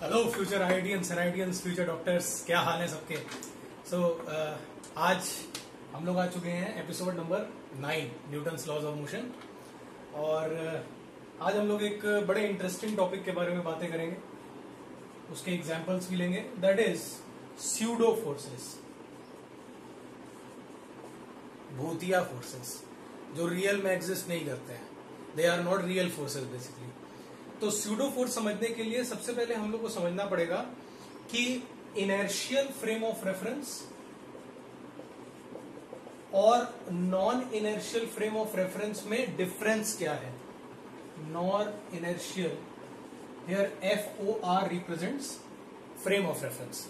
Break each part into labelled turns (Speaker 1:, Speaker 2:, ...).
Speaker 1: Hello future IITians NITians future doctors, क्या हाल है सबके। आज हम लोग आ चुके हैं episode number 9 Newton's laws of motion. और आज हम लोग एक बड़े इंटरेस्टिंग टॉपिक के बारे में बातें करेंगे, उसके एग्जांपल्स भी लेंगे। दैट इज स्यूडो फोर्सेस, भूतिया फोर्सेस जो रियल में एग्जिस्ट नहीं करते हैं। They are not real forces basically. तो स्यूडो फोर्स समझने के लिए सबसे पहले हम लोग को समझना पड़ेगा कि इनर्शियल फ्रेम ऑफ रेफरेंस और non inertial frame of reference में डिफरेंस क्या है। Non inertial, here FOR represents frame of reference.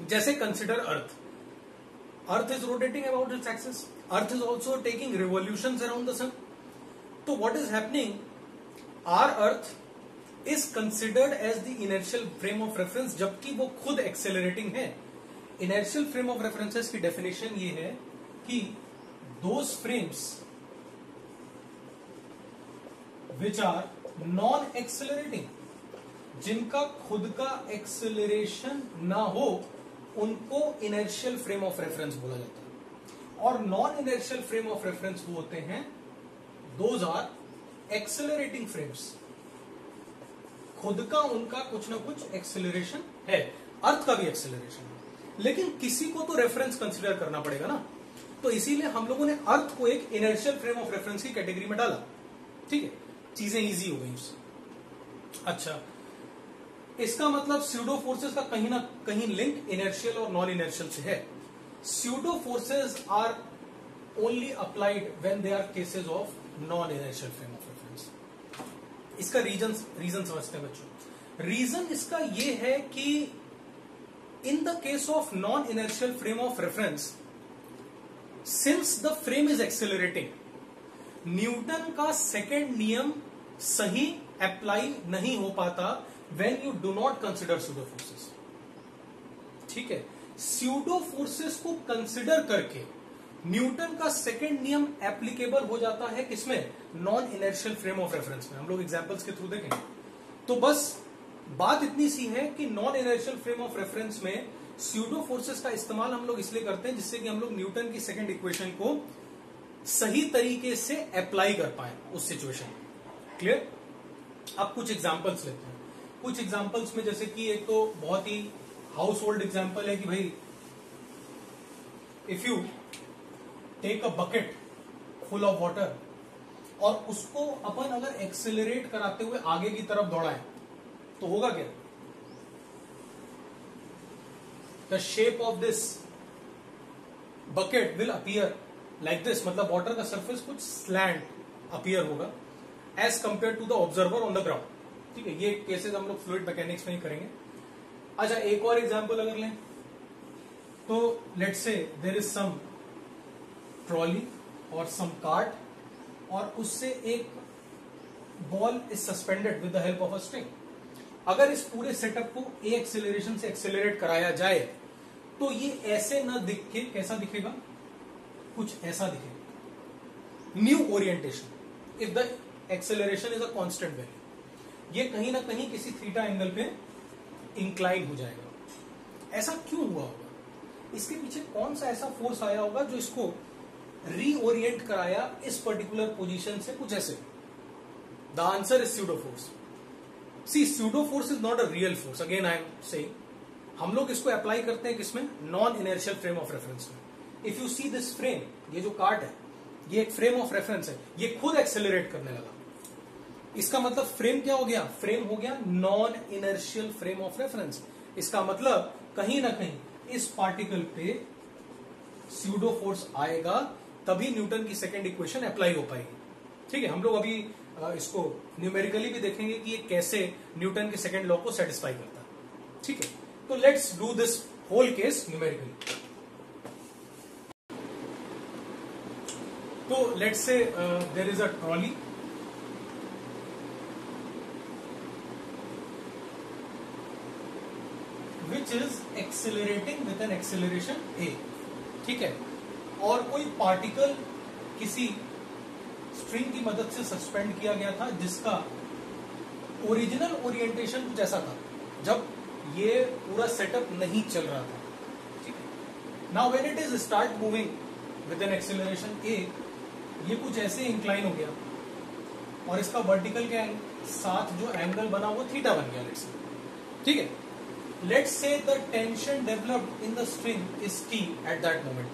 Speaker 1: जैसे consider earth is rotating about its axis, earth is also taking revolutions around the sun. तो what is happening, our earth is considered as the inertial frame of reference, जबकि वो खुद accelerating है। Inertial frame of references की definition ये है कि those frames which are non accelerating, जिनका खुद का एक्सेलरेशन ना हो, उनको इनर्शियल फ्रेम ऑफ रेफरेंस बोला जाता है। और non inertial frame of reference वो होते हैं, दोज आर एक्सेलरेटिंग फ्रेम्स, खुद का उनका कुछ ना कुछ एक्सेलरेशन है। अर्थ का भी एक्सेलरेशन है, लेकिन किसी को तो रेफरेंस कंसीडर करना पड़ेगा ना। तो इसीलिए हम लोगों ने अर्थ को एक इनर्शियल फ्रेम ऑफ रेफरेंस की कैटेगरी में डाला। ठीक है, चीजें इजी हो गई उससे। अच्छा, इसका मतलब स्यूडो फोर्सेस का कहीं ना कहीं लिंक इनर्शियल और नॉन इनर्शियल से है। Pseudo forces are only applied when they are cases of non inertial frame of reference. इसका रीजन समझते हैं बच्चों। रीजन इसका ये है कि in the case of non inertial frame of reference, since the frame is accelerating, Newton का second नियम सही अप्लाई नहीं हो पाता when you do not consider pseudo forces. ठीक है, स्यूडो फोर्सेस को कंसिडर करके न्यूटन का सेकेंड नियम एप्लीकेबल हो जाता है किसमें, non inertial frame of reference में। हम लोग एग्जांपल्स के थ्रू देखेंगे। तो बस बात इतनी सी है कि non inertial frame of reference में स्यूडो फोर्सेस का इस्तेमाल हम लोग इसलिए करते हैं जिससे कि हम लोग न्यूटन की सेकेंड इक्वेशन को सही तरीके से अप्लाई कर पाए उस सिचुएशन में। क्लियर। अब कुछ एग्जांपल्स लेते हैं। कुछ एग्जांपल्स में जैसे कि एक तो बहुत ही हाउस होल्ड एग्जांपल है कि भाई, if you take a bucket full of water और उसको अपन अगर एक्सेलरेट कराते हुए आगे की तरफ दौड़ाएं तो होगा क्या, the shape of this bucket will appear like this. मतलब वाटर का सरफेस कुछ स्लैंट अपीयर होगा as compare to the observer on the ground. ठीक है, ये केसेस हम लोग फ्लूइड मैकेनिक्स में ही करेंगे। अच्छा, एक और एग्जांपल अगर लें तो let's say there is some trolley और सम कार्ट, और उससे एक ball is suspended with the help of a string. अगर इस पूरे सेटअप को ए एक्सेलरेशन से एक्सेलरेट कराया जाए तो ये ऐसे न दिखे, कैसा दिखेगा, कुछ ऐसा दिखेगा, new orientation, if the acceleration is a constant value. ये कहीं ना कहीं किसी थीटा एंगल पे इंक्लाइन हो जाएगा। ऐसा क्यों हुआ होगा, इसके पीछे कौन सा ऐसा फोर्स आया होगा जो इसको रीओरिएंट कराया इस पर्टिकुलर पोजीशन से कुछ ऐसे। The answer is pseudo force. See, pseudo force is not a real force. Again I am saying, हम लोग इसको अप्लाई करते हैं किसमें, non inertial frame of reference में। If you see this frame, ये जो कार्ट है ये एक फ्रेम ऑफ रेफरेंस है, ये खुद एक्सेलरेट करने लगा। इसका मतलब फ्रेम क्या हो गया, फ्रेम हो गया non inertial frame of reference. इसका मतलब कहीं ना कहीं इस पार्टिकल पे स्यूडो फोर्स आएगा, तभी न्यूटन की सेकेंड इक्वेशन अप्लाई हो पाएगी। ठीक है, हम लोग अभी इसको न्यूमेरिकली भी देखेंगे कि ये कैसे न्यूटन के सेकेंड लॉ को सेटिस्फाई करता है। ठीक है, तो let's do this whole case numerically. तो let's say there is a trolley which is accelerating with an acceleration A. ठीक है, और कोई पार्टिकल किसी स्ट्रिंग की मदद से सस्पेंड किया गया था जिसका ओरिजिनल ओरिएंटेशन कुछ ऐसा था। जब ये पूरा सेटअप नहीं चल रहा था, ठीक है। Now when it is start moving with an acceleration a, ये कुछ ऐसे इंक्लाइन हो गया और इसका वर्टिकल के साथ जो एंगल बना वो थीटा बन गया, लेट्स से, ठीक है। Let's say the tension developed in the string is T at that moment.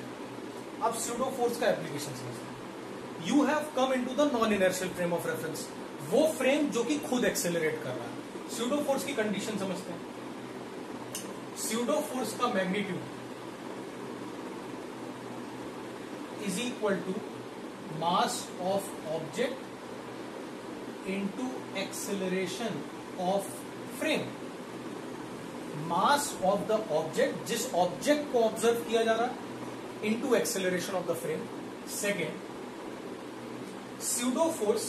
Speaker 1: अब स्यूडो फोर्स का एप्लीकेशन समझते हैं। You have come into the non inertial frame of reference, वो फ्रेम जो कि खुद एक्सेलरेट कर रहा है। स्यूडो फोर्स की कंडीशन समझते हैं। स्यूडो फोर्स का magnitude is equal to mass of object into acceleration of frame. Mass of the object, जिस ऑब्जेक्ट को ऑब्जर्व किया जा रहा है, into acceleration of the frame. Second, pseudo force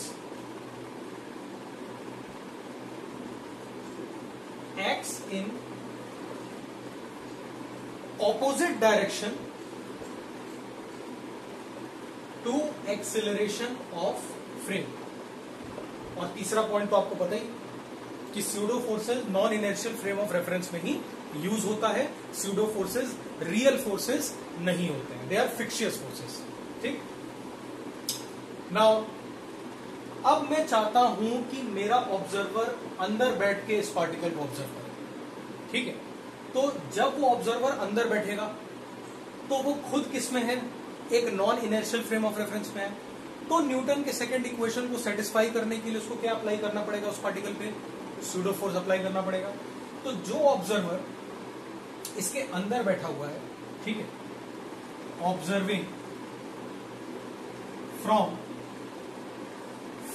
Speaker 1: acts in opposite direction to acceleration of frame। और तीसरा point तो आपको पता ही कि pseudo forces non inertial frame of reference में ही यूज होता है। स्यूडो फोर्सेस रियल फोर्सेस नहीं होते हैं, दे आर फिक्शियस फोर्सेस, ठीक। नाउ अब मैं चाहता हूं कि मेरा ऑब्जर्वर अंदर बैठ के इस पार्टिकल को ऑब्जर्व करे, ठीक है। तो जब वो ऑब्जर्वर अंदर बैठेगा तो वो खुद किस में है, एक non inertial frame of reference में है। तो न्यूटन के सेकंड इक्वेशन को सेटिस्फाई करने के लिए उसको क्या अप्लाई करना पड़ेगा, उस पार्टिकल पे स्यूडो फोर्स अप्लाई करना पड़ेगा। तो जो ऑब्जर्वर इसके अंदर बैठा हुआ है, ठीक है, observing from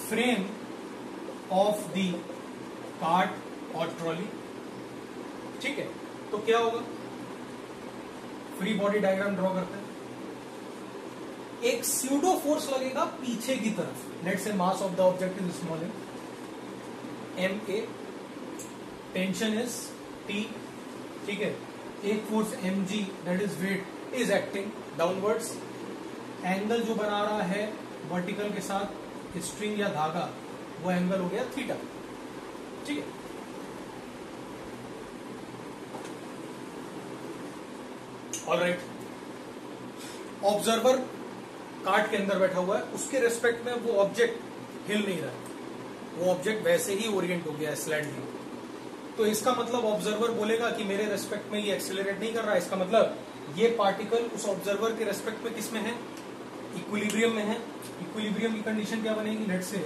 Speaker 1: frame of the cart और ट्रॉली, ठीक है, तो क्या होगा, फ्री बॉडी डायग्राम ड्रॉ करते हैं। एक स्यूडो फोर्स लगेगा पीछे की तरफ, let's say mass of the object is small m a, tension is T, ठीक है। एक force m g that is weight is acting downwards. Angle जो बना रहा है वर्टिकल के साथ स्ट्रिंग या धागा, वो एंगल हो गया थीटा, ठीक है। ऑलराइट, ऑब्जर्वर कार्ट के अंदर बैठा हुआ है, उसके रेस्पेक्ट में वो ऑब्जेक्ट हिल नहीं रहा है, वो ऑब्जेक्ट वैसे ही ओरिएंट हो गया है स्लैंटली। तो इसका मतलब ऑब्जर्वर बोलेगा कि मेरे रेस्पेक्ट में ये एक्सेलरेट नहीं कर रहा है, इसका मतलब ये पार्टिकल उस ऑब्जर्वर के रेस्पेक्ट में किस में है, इक्विलिब्रियम में है। इक्विलिब्रियम की कंडीशन क्या बनेगी, लेट से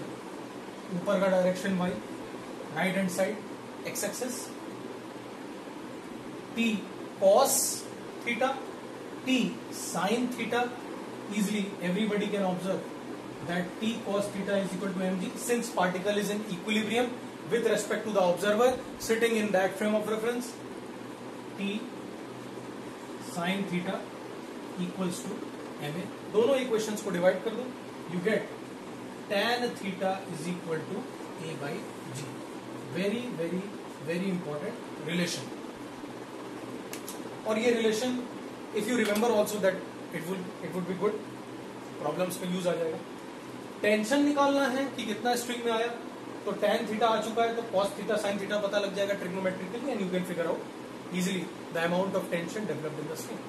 Speaker 1: ऊपर का direction Y, right hand side X axis, T cos theta, T sine theta. Easily everybody can observe that T cos theta is equal to mg, since particle is in equilibrium with respect to the observer sitting in that frame of reference. T sin theta equals to ma। दोनों equations को divide कर दो, you get tan theta is equal to a by g। very very very important relation। और ये relation if you remember also that it would be good, problems में use आ जाएगा। Tension निकालना है कि कितना स्ट्रिंग में आया, तो tan थीटा आ चुका है, तो cos थीटा sin थीटा पता लग जाएगा trigonometrically, and you can figure out easily the amount of tension developed in the string.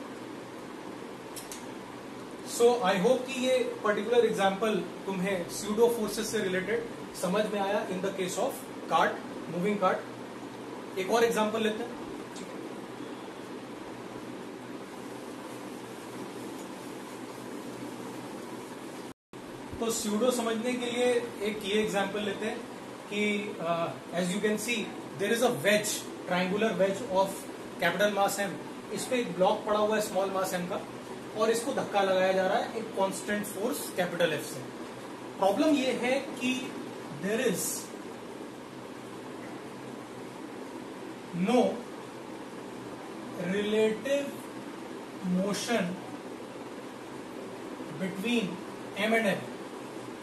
Speaker 1: So I hope कि ये पर्टिकुलर एग्जांपल तुम्हें स्यूडो फोर्सेस से रिलेटेड समझ में आया in the case of cart, moving cart. एक और एग्जांपल लेते हैं। तो स्यूडो समझने के लिए एक ये एग्जांपल लेते हैं कि as you can see there is a wedge, triangular wedge of capital mass M. इस पे एक ब्लॉक पड़ा हुआ है स्मॉल मास एम का, और इसको धक्का लगाया जा रहा है एक कांस्टेंट फोर्स कैपिटल एफ से। प्रॉब्लम ये है कि there is no relative motion between M and M.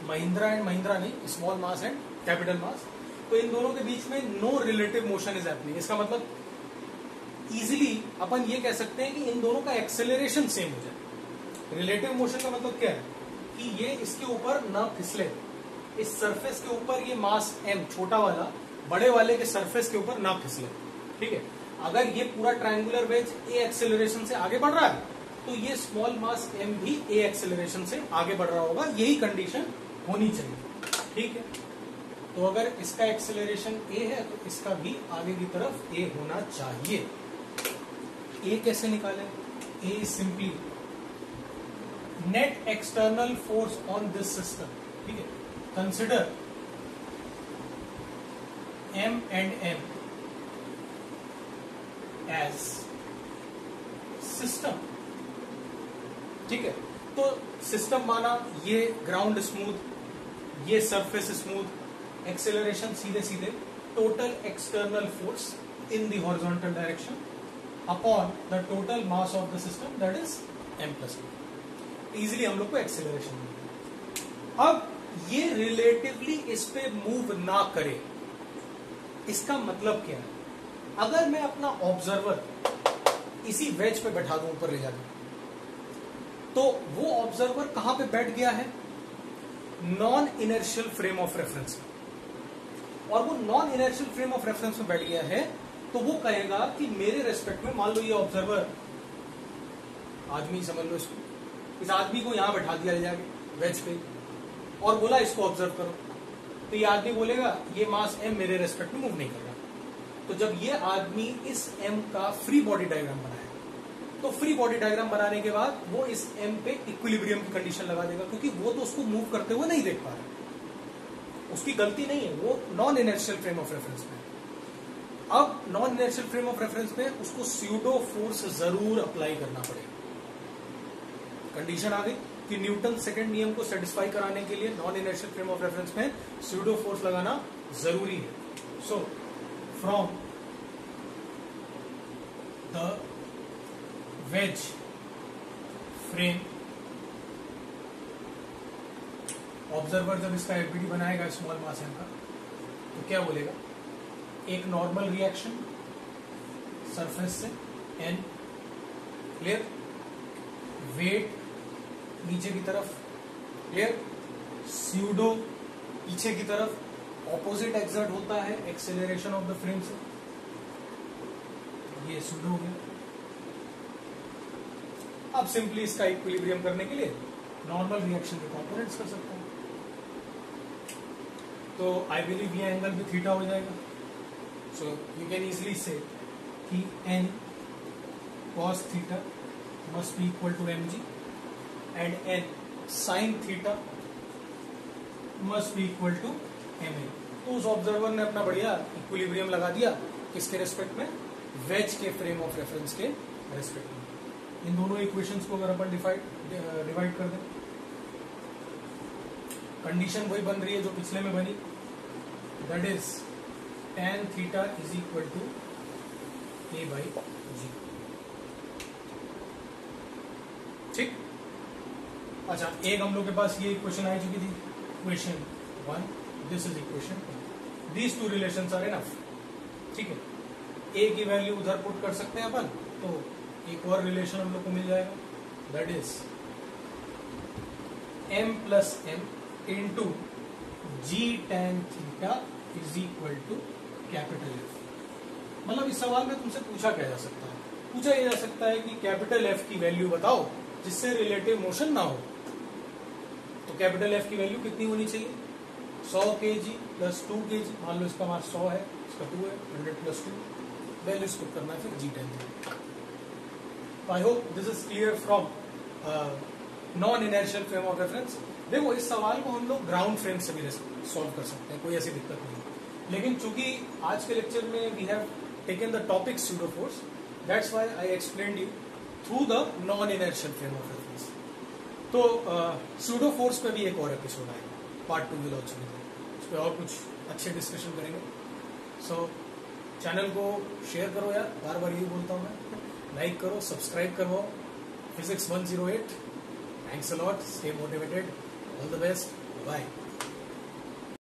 Speaker 1: Mahindra and Mahindra नहीं, small mass and capital mass, तो इन दोनों के बीच में no relative motion is happening. इसका मतलब इजीली अपन ये कह सकते हैं कि इन दोनों का एक्सेलरेशन सेम हो जाए। रिलेटिव मोशन का मतलब क्या है कि ये इसके ऊपर ना फिसले, इस सरफेस के ऊपर ये मास एम छोटा वाला बड़े वाले के सरफेस के ऊपर ना फिसले, ठीक है। अगर ये पूरा ट्रायंगुलर वेज ए एक्सेलरेशन से आगे बढ़ रहा है तो ये स्मॉल मास m भी ए एक्सेलरेशन से आगे बढ़ रहा होगा, यही कंडीशन होनी चाहिए, ठीक है। तो अगर इसका एक्सेलरेशन a है तो इसका भी आगे की तरफ a होना चाहिए। a कैसे निकालें? a simply net external force on this system, ठीक है। Consider m and n as system, ठीक है। तो सिस्टम माना ये ग्राउंड स्मूथ, ये सरफेस स्मूथ, एक्सेलरेशन सीधे सीधे total external force in the horizontal direction upon the total mass of the system, that is m+1। Easily हम लोग को एक्सेलरेशन मिलेगा। अब ये रिलेटिवली इस पे मूव ना करे, इसका मतलब क्या है? अगर मैं अपना ऑब्जर्वर इसी वेज पे बैठा दूं ऊपर ले जाकर, तो वो ऑब्जर्वर कहां पे बैठ गया है? Non inertial frame of reference में। और वो non inertial frame of reference में बैठ गया है तो वो कहेगा कि मेरे रेस्पेक्ट में, मान लो ये ऑब्जर्वर आदमी समझ लो इसको, इस आदमी को यहां बैठा दिया जाके वेज पे और बोला इसको ऑब्जर्व करो, तो ये आदमी बोलेगा ये मास m मेरे रेस्पेक्ट में मूव नहीं कर रहा। तो जब ये आदमी इस m का फ्री बॉडी डायग्राम बनाए तो फ्री बॉडी डायग्राम बनाने के बाद वो इस m पे इक्विलिब्रियम की कंडीशन लगा देगा, क्योंकि वो तो उसको मूव करते हुए नहीं देख पा रहा, उसकी गलती नहीं है, वो non inertial frame of reference में। अब non inertial frame of reference में उसको स्यूडो फोर्स जरूर अप्लाई करना पड़ेगा। कंडीशन आ गई कि न्यूटन सेकंड नियम को सेटिस्फाई कराने के लिए non inertial frame of reference में स्यूडो फोर्स लगाना जरूरी है। So from the ways frame, observer जब इसका एफबीडी बनाएगा स्मॉल मास m का, तो क्या बोलेगा? एक नॉर्मल रिएक्शन सरफेस से n, क्लियर, वेट नीचे की तरफ, क्लियर, स्यूडो पीछे की तरफ, ऑपोजिट एक्सर्ट होता है एक्सेलरेशन ऑफ द फ्रेम से, ये स्यूडो हो गया। अब सिंपली इसका इक्विलिब्रियम करने के लिए नॉर्मल रिएक्शन के कंपोनेंट्स कर सकते हैं, तो आई बिलीव ये एंगल भी थीटा हो जाएगा। सो यू कैन इजिली से कि n cos theta must be equal to mg and n sin theta must be equal to ma। तो उस ऑब्जर्वर ने अपना बढ़िया इक्विलिब्रियम लगा दिया किसके रेस्पेक्ट में? वेज के फ्रेम ऑफ रेफरेंस के रेस्पेक्ट में। इन दोनों इक्वेशंस को अगर अपन डिवाइड कर दें, कंडीशन वही बन रही है जो पिछले में बनी, that is tan theta is equal to a/g। ठीक, अच्छा, एक हम लोग के पास ये इक्वेशन आ चुकी थी, equation 1, this is equation 2। These two relations are enough, ठीक है। a की वैल्यू उधर पुट कर सकते हैं अपन, तो एक और रिलेशन हम लोग को मिल जाएगा, that is m+m into g tan theta is equal to capital F। मतलब इस सवाल में तुमसे पूछा क्या जा सकता है? पूछा यह जा सकता है कि कैपिटल F की वैल्यू बताओ जिससे रिलेटिव मोशन ना हो। तो कैपिटल F की वैल्यू कितनी होनी चाहिए? 100 kg प्लस 2 kg, मान लो इसका मास 100 है, इसका 2 है, 100 प्लस 2, वैल्यूज पुट करना है फिर g tan theta. I hope this is clear from non inertial frame of reference. देखो, इस सवाल को हम लोग ग्राउंड फ्रेम से भी सॉल्व कर सकते हैं, कोई ऐसी दिक्कत नहीं, लेकिन चूंकि आज के लेक्चर में we have taken the topic pseudo force, that's why I explained you through the non inertial frame of reference. तो स्यूडो फोर्स पे भी एक और एपिसोड आएगा, part 2 will also be there, उस पर और कुछ अच्छे डिस्कशन करेंगे। सो चैनल को शेयर करो यार, बार बार यही बोलता हूँ मैं, लाइक करो, सब्सक्राइब करो। Physics 108, thanks a lot, stay motivated, all the best, bye.